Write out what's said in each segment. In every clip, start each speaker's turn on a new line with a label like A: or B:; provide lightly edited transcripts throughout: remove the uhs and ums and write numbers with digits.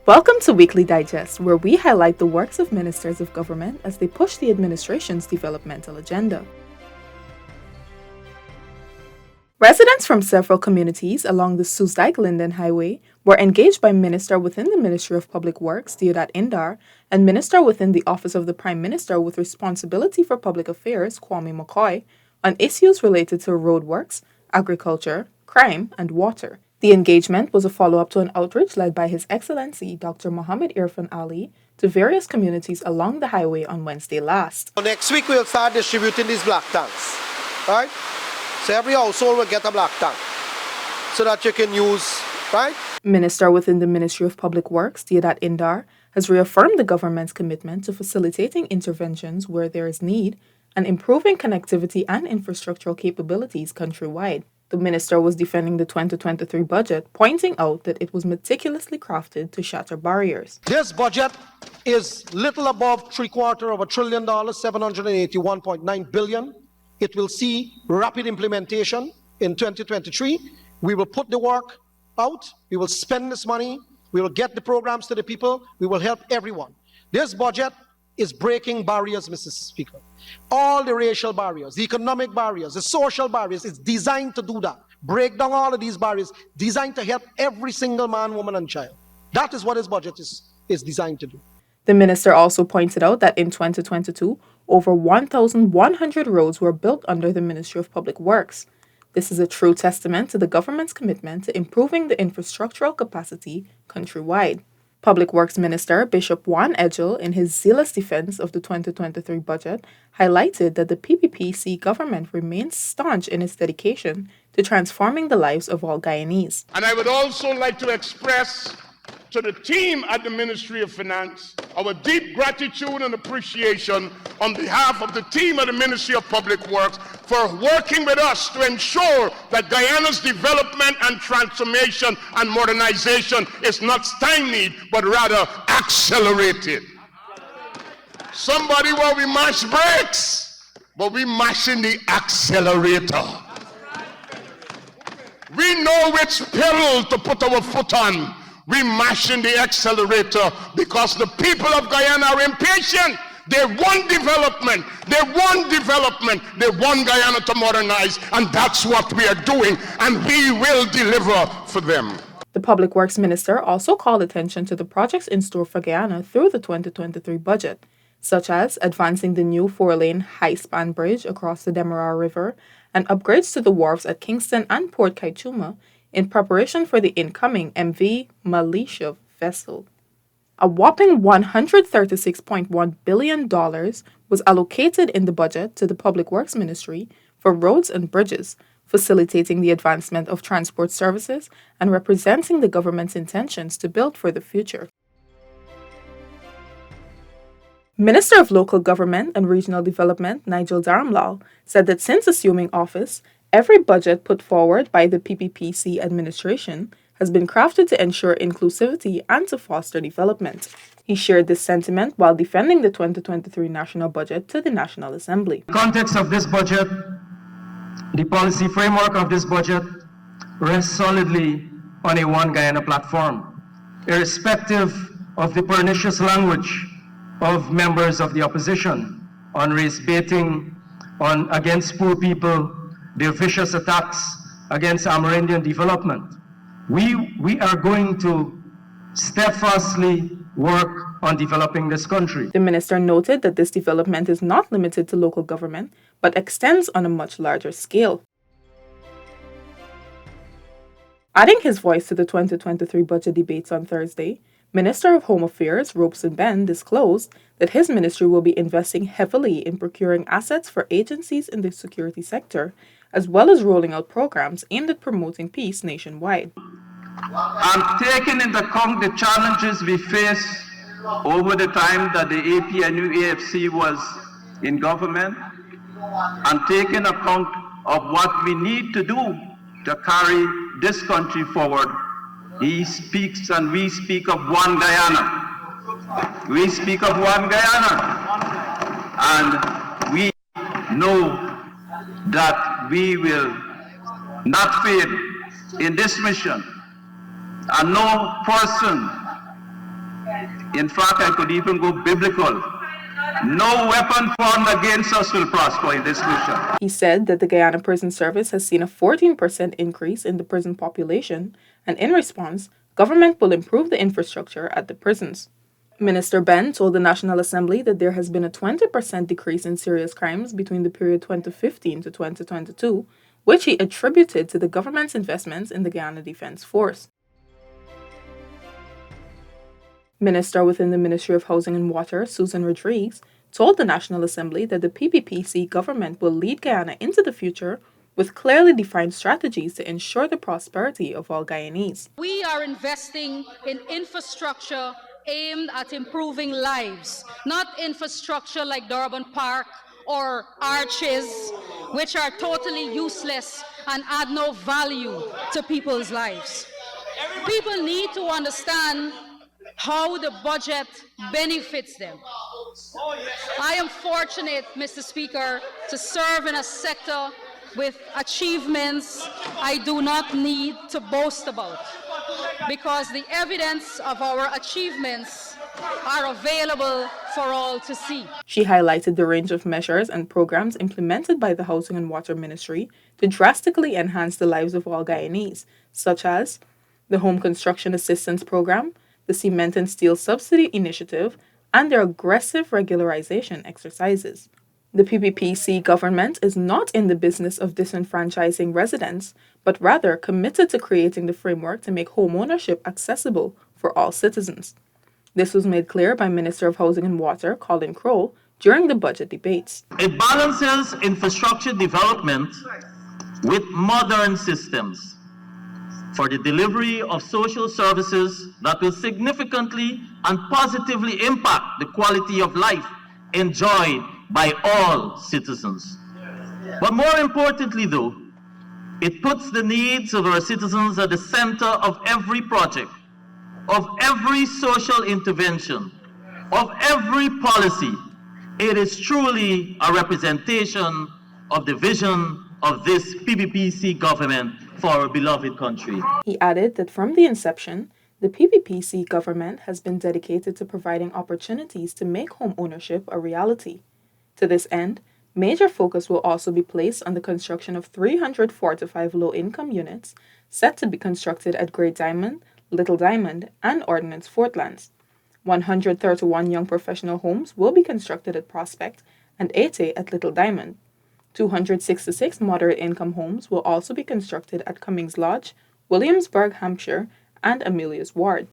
A: Welcome to Weekly Digest, where we highlight the works of ministers of government as they push the administration's developmental agenda. Residents from several communities along the Soestdijk-Linden Highway were engaged by Minister within the Ministry of Public Works, Deodat Indar, and Minister within the Office of the Prime Minister with responsibility for public affairs, Kwame McCoy, on issues related to roadworks, agriculture, crime, and water. The engagement was a follow-up to an outreach led by His Excellency Dr. Mohammed Irfan Ali to various communities along the highway on Wednesday last.
B: Next week we'll start distributing these black tanks, right? So every household will get a black tank so that you can use, right?
A: Minister within the Ministry of Public Works, Deodat Indar, has reaffirmed the government's commitment to facilitating interventions where there is need and improving connectivity and infrastructural capabilities countrywide. The minister was defending the 2023 budget, pointing out that it was meticulously crafted to shatter barriers.
B: This budget is little above $751.9 trillion, $781.9 billion. It will see rapid implementation in 2023. We will put the work out. We will spend this money. We will get the programs to the people. We will help everyone. This budget is breaking barriers, Mr. Speaker. All the racial barriers, the economic barriers, the social barriers, it's designed to do that. Break down all of these barriers, designed to help every single man, woman, and child. That is what this budget is designed to do.
A: The minister also pointed out that in 2022, over 1,100 roads were built under the Ministry of Public Works. This is a true testament to the government's commitment to improving the infrastructural capacity countrywide. Public Works Minister Bishop Juan Edgell, in his zealous defense of the 2023 budget, highlighted that the PPPC government remains staunch in its dedication to transforming the lives of all Guyanese.
C: And I would also like to express to the team at the Ministry of Finance our deep gratitude and appreciation on behalf of the team at the Ministry of Public Works for working with us to ensure that Guyana's development and transformation and modernization is not stymied, but rather accelerated. Somebody where we mash brakes, but we mashing the accelerator. We know which pedal to put our foot on. We mashing the accelerator because the people of Guyana are impatient. They want development. They want development. They want Guyana to modernize, and that's what we are doing, and we will deliver for them.
A: The Public Works Minister also called attention to the projects in store for Guyana through the 2023 budget, such as advancing the new 4-lane high-span bridge across the Demerara River and upgrades to the wharves at Kingston and Port Kaituma in preparation for the incoming MV Malaysia vessel. A whopping $136.1 billion was allocated in the budget to the Public Works Ministry for roads and bridges, facilitating the advancement of transport services and representing the government's intentions to build for the future. Minister of Local Government and Regional Development Nigel Dharamlal said that since assuming office, every budget put forward by the PPPC administration has been crafted to ensure inclusivity and to foster development. He shared this sentiment while defending the 2023 national budget to the National Assembly.
D: The context of this budget, the policy framework of this budget rests solidly on a One Guyana platform, irrespective of the pernicious language of members of the opposition on race baiting, against poor people, their vicious attacks against Amerindian development. We are going to steadfastly work on developing this country.
A: The minister noted that this development is not limited to local government, but extends on a much larger scale. Adding his voice to the 2023 budget debates on Thursday, Minister of Home Affairs Robeson Ben disclosed that his ministry will be investing heavily in procuring assets for agencies in the security sector, as well as rolling out programs aimed at promoting peace nationwide.
E: I'm taking into account the challenges we face over the time that the APNU AFC was in government. I'm taking account of what we need to do to carry this country forward. He speaks and we speak of one Guyana. We speak of one Guyana. And we know that we will not fail in this mission. And no person In fact, I could even go biblical. No weapon formed against us will prosper in this nation.
A: He said that the Guyana Prison Service has seen a 14% increase in the prison population, and in response, government will improve the infrastructure at the prisons. Minister Ben told the National Assembly that there has been a 20% decrease in serious crimes between the period 2015 to 2022, which he attributed to the government's investments in the Guyana Defense Force. Minister within the Ministry of Housing and Water, Susan Rodriguez, told the National Assembly that the PPPC government will lead Guyana into the future with clearly defined strategies to ensure the prosperity of all Guyanese.
F: We are investing in infrastructure aimed at improving lives, not infrastructure like Durban Park or arches, which are totally useless and add no value to people's lives. People need to understand how the budget benefits them. I am fortunate, Mr. Speaker, to serve in a sector with achievements I do not need to boast about, because the evidence of our achievements are available for all to see.
A: She highlighted the range of measures and programs implemented by the Housing and Water Ministry to drastically enhance the lives of all Guyanese, such as the Home Construction Assistance Program, the Cement and Steel Subsidy Initiative, and their aggressive regularization exercises. The PPPC government is not in the business of disenfranchising residents, but rather committed to creating the framework to make homeownership accessible for all citizens. This was made clear by Minister of Housing and Water, Colin Crowe, during the budget debates.
G: It balances infrastructure development with modern systems for the delivery of social services that will significantly and positively impact the quality of life enjoyed by all citizens. But more importantly though, it puts the needs of our citizens at the center of every project, of every social intervention, of every policy. It is truly a representation of the vision of this PPPC government for our beloved country.
A: He added that from the inception, the PPPC government has been dedicated to providing opportunities to make home ownership a reality. To this end, major focus will also be placed on the construction of 345 low-income units set to be constructed at Great Diamond, Little Diamond, and Ordnance Fort Lands. 131 young professional homes will be constructed at Prospect and 80 at Little Diamond. 266 moderate-income homes will also be constructed at Cummings Lodge, Williamsburg, Hampshire, and Amelia's Ward.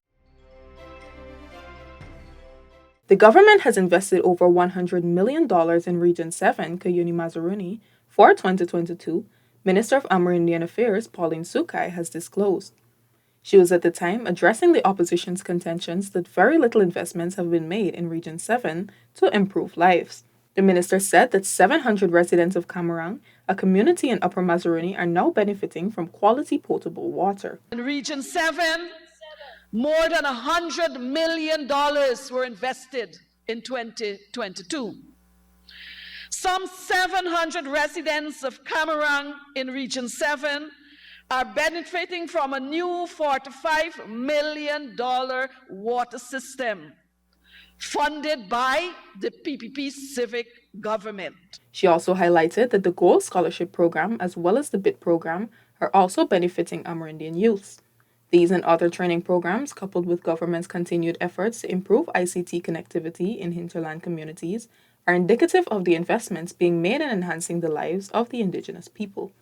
A: The government has invested over $100 million in Region 7, Cuyuni-Mazaruni, for 2022, Minister of Amerindian Affairs Pauline Sukai has disclosed. She was at the time addressing the opposition's contentions that very little investments have been made in Region 7 to improve lives. The minister said that 700 residents of Camarang, a community in Upper Mazaruni, are now benefiting from quality potable water.
H: In Region 7, more than $100 million were invested in 2022. Some 700 residents of Camarang in Region 7 are benefiting from a new $45 million water system funded by the PPP civic government.
A: She also highlighted that the Gold Scholarship Program as well as the BIT program are also benefiting Amerindian youths. These and other training programs, coupled with government's continued efforts to improve ICT connectivity in hinterland communities, are indicative of the investments being made in enhancing the lives of the indigenous people.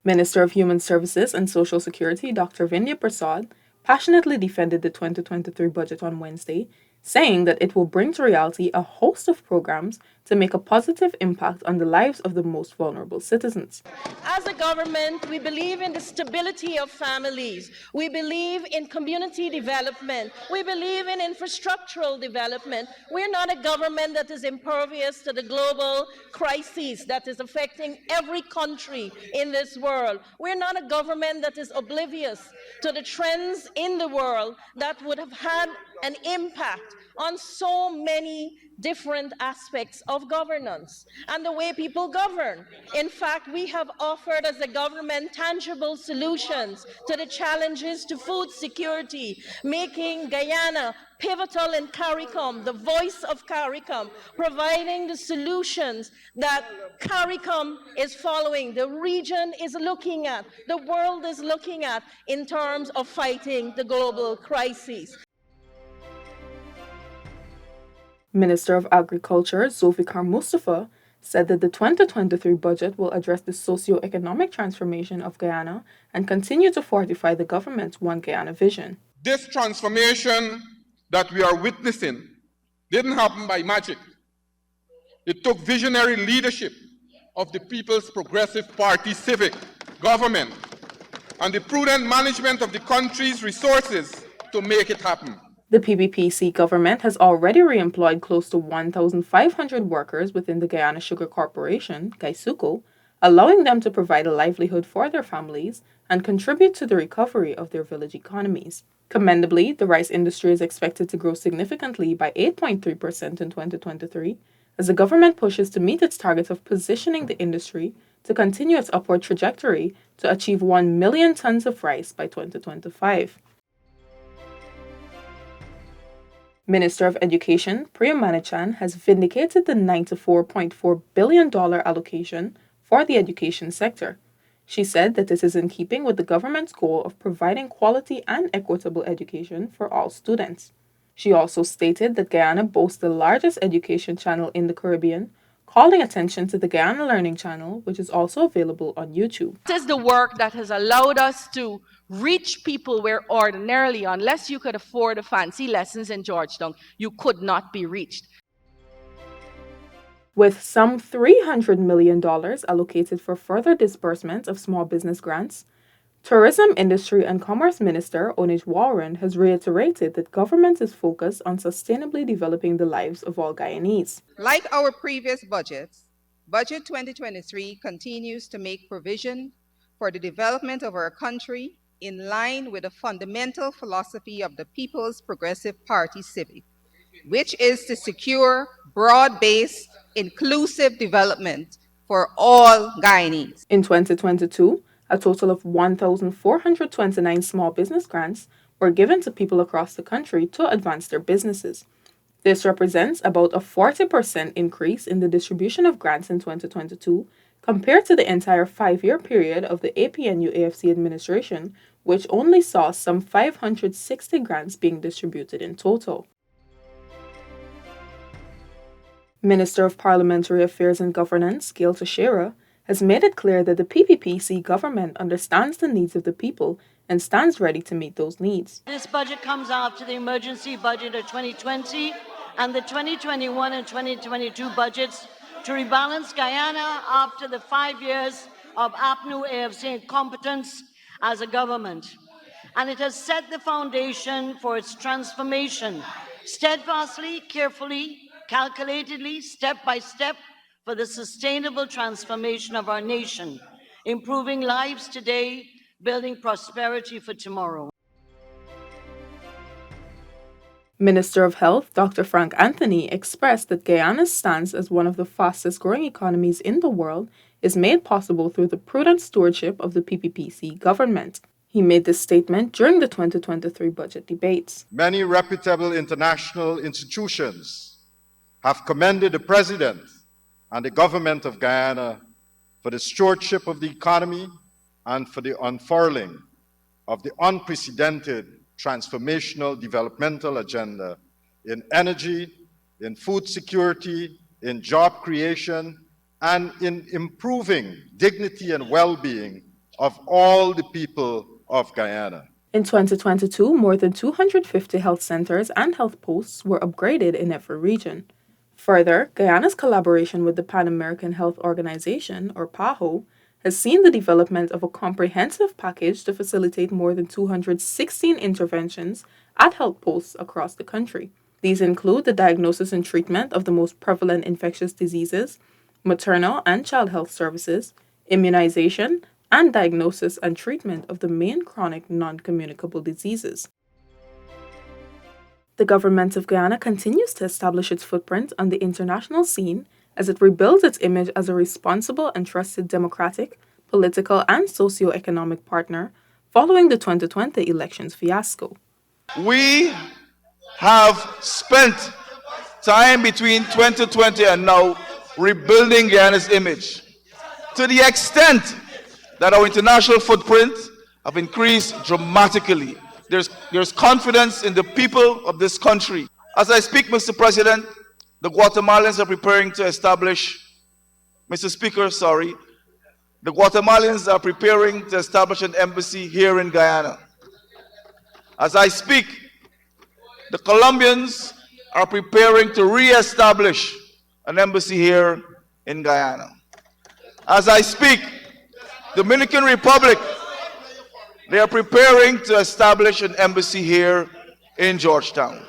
A: Minister of Human Services and Social Security Dr. Vindhya Prasad passionately defended the 2023 budget on Wednesday, saying that it will bring to reality a host of programs to make a positive impact on the lives of the most vulnerable citizens.
I: As a government, we believe in the stability of families. We believe in community development. We believe in infrastructural development. We're not a government that is impervious to the global crises that is affecting every country in this world. We're not a government that is oblivious to the trends in the world that would have had an impact on so many different aspects of of governance and the way people govern. In fact, we have offered as a government tangible solutions to the challenges to food security, making Guyana pivotal in CARICOM, the voice of CARICOM, providing the solutions that CARICOM is following, the region is looking at, the world is looking at in terms of fighting the global crises.
A: Minister of Agriculture Zulfikar Mustafa said that the 2023 budget will address the socio-economic transformation of Guyana and continue to fortify the government's One Guyana vision.
J: This transformation that we are witnessing didn't happen by magic. It took visionary leadership of the People's Progressive Party civic government and the prudent management of the country's resources to make it happen.
A: The PPPC government has already re-employed close to 1,500 workers within the Guyana Sugar Corporation, GAISUCO, allowing them to provide a livelihood for their families and contribute to the recovery of their village economies. Commendably, the rice industry is expected to grow significantly by 8.3% in 2023, as the government pushes to meet its target of positioning the industry to continue its upward trajectory to achieve 1 million tons of rice by 2025. Minister of Education Priya Manichan has vindicated the $94.4 billion allocation for the education sector. She said that this is in keeping with the government's goal of providing quality and equitable education for all students. She also stated that Guyana boasts the largest education channel in the Caribbean, calling attention to the Guyana Learning Channel, which is also available on YouTube.
K: This is the work that has allowed us to reach people where ordinarily, unless you could afford a fancy lessons in Georgetown, you could not be reached.
A: With some $300 million allocated for further disbursement of small business grants, Tourism, Industry and Commerce Minister Onij Warren has reiterated that government is focused on sustainably developing the lives of all Guyanese.
L: Like our previous budgets, Budget 2023 continues to make provision for the development of our country in line with the fundamental philosophy of the People's Progressive Party civic, which is to secure broad-based, inclusive development for all Guyanese.
A: In 2022, a total of 1,429 small business grants were given to people across the country to advance their businesses. This represents about a 40% increase in the distribution of grants in 2022 compared to the entire 5-year period of the APNU-AFC administration, which only saw some 560 grants being distributed in total. Minister of Parliamentary Affairs and Governance, Gail Teixeira, has made it clear that the PPPC government understands the needs of the people and stands ready to meet those needs.
M: This budget comes after the emergency budget of 2020 and the 2021 and 2022 budgets to rebalance Guyana after the 5 years of APNU-AFC incompetence as a government. And it has set the foundation for its transformation, steadfastly, carefully, calculatedly, step by step, for the sustainable transformation of our nation, improving lives today, building prosperity for tomorrow.
A: Minister of Health Dr. Frank Anthony expressed that Guyana's stance as one of the fastest growing economies in the world is made possible through the prudent stewardship of the PPPC government. He made this statement during the 2023 budget debates.
N: Many reputable international institutions have commended the President and the government of Guyana for the stewardship of the economy and for the unfurling of the unprecedented transformational developmental agenda in energy, in food security, in job creation, and in improving dignity and well-being of all the people of Guyana.
A: In 2022, more than 250 health centers and health posts were upgraded in every region. Further, Guyana's collaboration with the Pan American Health Organization, or PAHO, has seen the development of a comprehensive package to facilitate more than 216 interventions at health posts across the country. These include the diagnosis and treatment of the most prevalent infectious diseases, maternal and child health services, immunization, and diagnosis and treatment of the main chronic non-communicable diseases. The government of Guyana continues to establish its footprint on the international scene as it rebuilds its image as a responsible and trusted democratic, political, and socio-economic partner following the 2020 elections fiasco.
O: We have spent time between 2020 and now rebuilding Guyana's image to the extent that our international footprint have increased dramatically. There's confidence in the people of this country. As I speak, Mr. President, the Guatemalans are preparing to establish, Mr. Speaker, sorry, the Guatemalans are preparing to establish an embassy here in Guyana. As I speak, the Colombians are preparing to re-establish an embassy here in Guyana. As I speak, Dominican Republic, they are preparing to establish an embassy here in Georgetown.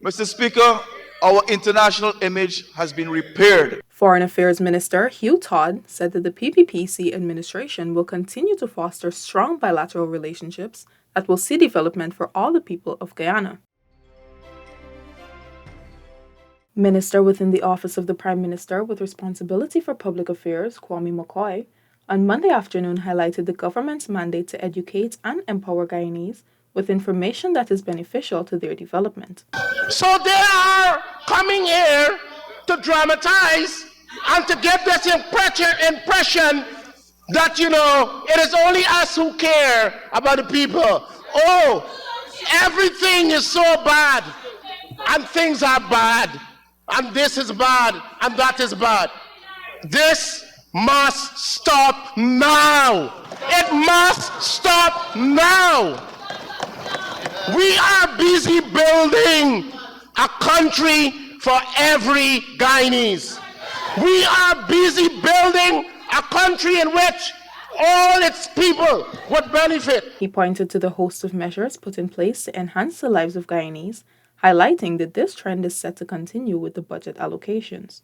O: Mr. Speaker, our international image has been repaired.
A: Foreign Affairs Minister Hugh Todd said that the PPPC administration will continue to foster strong bilateral relationships that will see development for all the people of Guyana. Minister within the Office of the Prime Minister with responsibility for public affairs, Kwame McCoy, on Monday afternoon highlighted the government's mandate to educate and empower Guyanese with information that is beneficial to their development.
C: So they are coming here to dramatize and to get this impression that, it is only us who care about the people. Oh, everything is so bad, and things are bad, and this is bad, and that is bad. This must stop now. It must stop now. We are busy building a country for every Guyanese. We are busy building a country in which all its people would benefit.
A: He pointed to the host of measures put in place to enhance the lives of Guyanese, highlighting that this trend is set to continue with the budget allocations.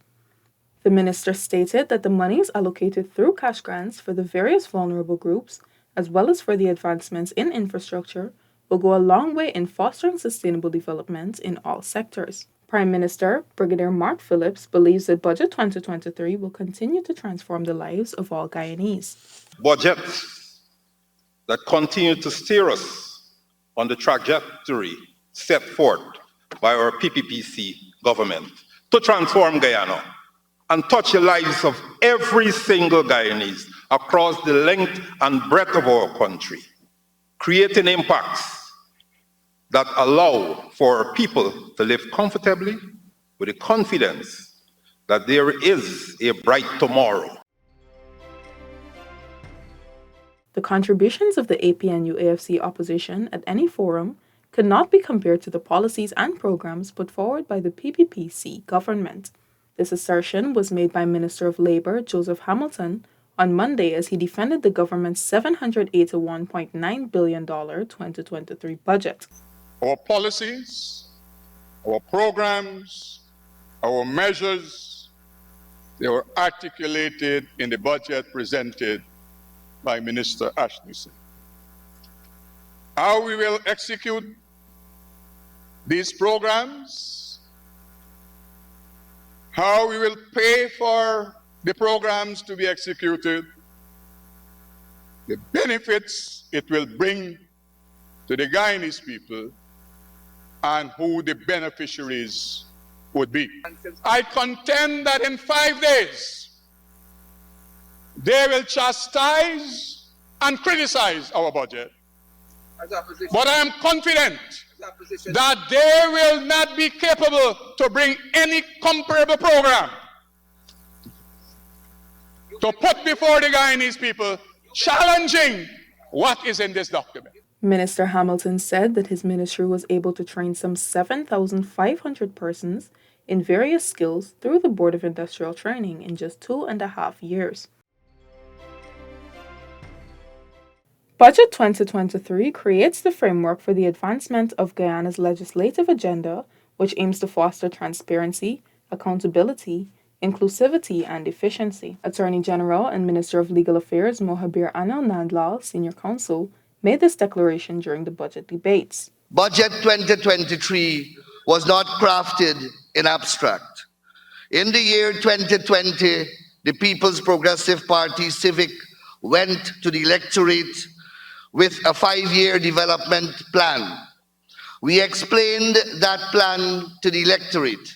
A: The minister stated that the monies allocated through cash grants for the various vulnerable groups, as well as for the advancements in infrastructure, will go a long way in fostering sustainable development in all sectors. Prime Minister Brigadier Mark Phillips believes that Budget 2023 will continue to transform the lives of all Guyanese.
P: Budgets that continue to steer us on the trajectory set forth by our PPPC government to transform Guyana and touch the lives of every single Guyanese across the length and breadth of our country, creating impacts that allow for our people to live comfortably with the confidence that there is a bright tomorrow.
A: The contributions of the APNU-AFC opposition at any forum could not be compared to the policies and programs put forward by the PPPC government. This assertion was made by Minister of Labour Joseph Hamilton on Monday as he defended the government's $781.9 billion 2023 budget.
C: Our policies, our programs, our measures, they were articulated in the budget presented by Minister Ashnisson. How we will execute these programs, how we will pay for the programs to be executed, the benefits it will bring to the Guyanese people, and who the beneficiaries would be. I contend that in 5 days, they will chastise and criticize our budget. But I am confident that they will not be capable to bring any comparable program to put before the Guyanese people, challenging what is in this document.
A: Minister Hamilton said that his ministry was able to train some 7,500 persons in various skills through the Board of Industrial Training in just 2.5 years. Budget 2023 creates the framework for the advancement of Guyana's legislative agenda, which aims to foster transparency, accountability, inclusivity, and efficiency. Attorney General and Minister of Legal Affairs Mohabir Anil Nandlal, Senior Counsel, made this declaration during the budget debates.
Q: Budget 2023 was not crafted in abstract. In the year 2020, the People's Progressive Party Civic went to the electorate with a 5-year development plan. We explained that plan to the electorate,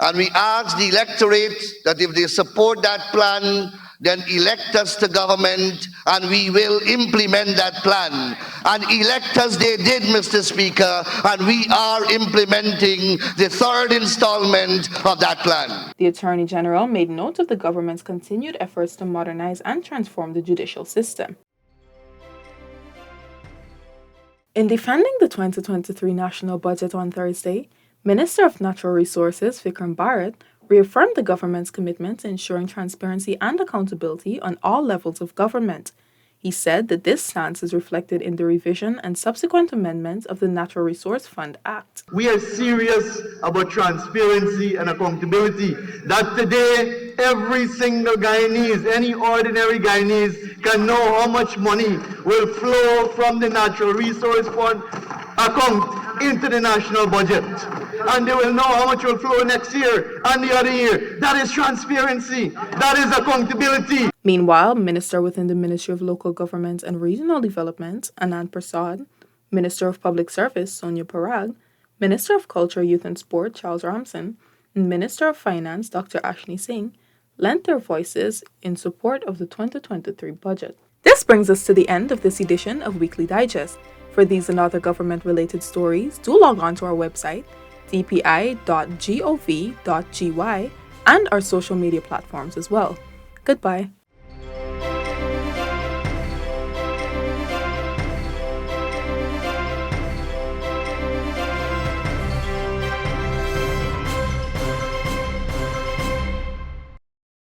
Q: and we asked the electorate that if they support that plan, then elect us to government and we will implement that plan. And elect us they did, Mr. Speaker, and we are implementing the 3rd installment of that plan.
A: The Attorney General made note of the government's continued efforts to modernize and transform the judicial system. In defending the 2023 national budget on Thursday, Minister of Natural Resources Vikram Bharat reaffirmed the government's commitment to ensuring transparency and accountability on all levels of government. He said that this stance is reflected in the revision and subsequent amendments of the Natural Resource Fund Act.
R: We are serious about transparency and accountability. That today, every single Guyanese, any ordinary Guyanese, can know how much money will flow from the Natural Resource Fund account into the national budget. And they will know how much will flow next year and the other year. That is transparency. That is accountability.
A: Meanwhile, Minister within the Ministry of Local Government and Regional Development, Anand Prasad, Minister of Public Service, Sonia Parag, Minister of Culture, Youth and Sport, Charles Ramson, and Minister of Finance, Dr. Ashni Singh, lent their voices in support of the 2023 budget. This brings us to the end of this edition of Weekly Digest. For these and other government-related stories, do log on to our website, dpi.gov.gy, and our social media platforms as well. Goodbye.